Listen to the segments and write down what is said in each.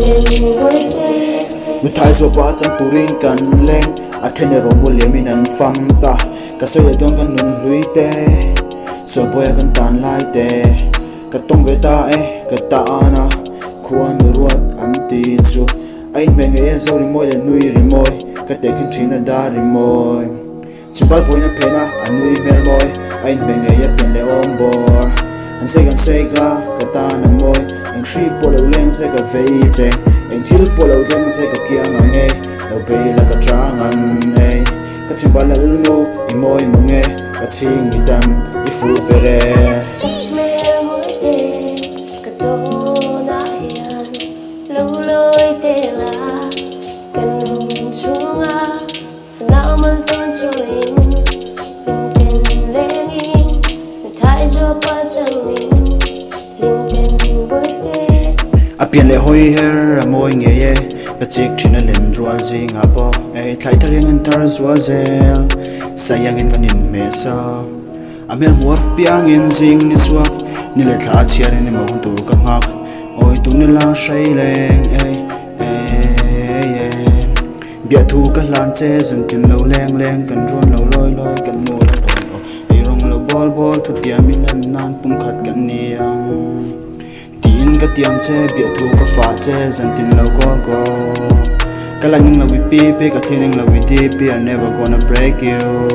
nu thai zo pa chang turin kan leng a thene ro mu lemin an fam ta ka so ya dong kan nun lui te so boya kan tan lai te ka tong ve ta ka ta ana khuan ruat am ti chu ai me nge zo ri moi le nui ri moi ka te kin thina da ri moi chibal boina phena anui mel moi ai me nge ya pen le om bor an se ga ka ta na moi ang shri po lo leng se ka ve che anh thiếu bộ lâu thêm sẽ có kia ngang nghe đầu bê là cả trang ăn ấy các chuyện bạn là lu anh môi mà nghe các chuyện người tâm đi phụ về đây lâu lối tê là cần chung à nào mà con trôi linh tiền lên in thay cho ba chân mình linh tiền bối tê apian le hoi her amoi nge ye ka chik thina len rual jing apo ei thlai thariang an tar zual zel sayang in kanin me sa amel muat piang in jing ni chuak ni le thla chiar ni mo tu ka ngak oi tu ni la shai leng ei bia thu ka lan che zan tin lo leng leng kan ron lo loi loi kan mu lo ton ei rong lo bol bol thu tia min an nan pum khat kan ni ang cái tiệm che bịa thu có phá che dần tin lâu có cái là những là we pi cái thiên là we deep I never gonna break you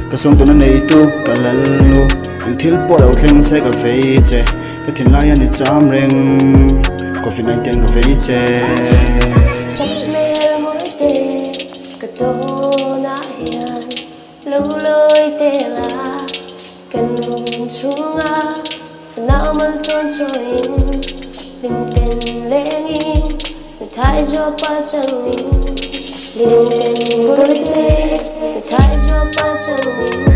cái song tụi nó này tu cái là lu những thiếu bộ đầu khen sẽ cái phê che cái thiên lai anh đi chạm reng có phiền anh tiếng cái phê che lâu lối tê là cần chung à nào mà con trôi linh tiền lên in thay cho ba chân mình linh tiền bối tê thay cho ba chân mình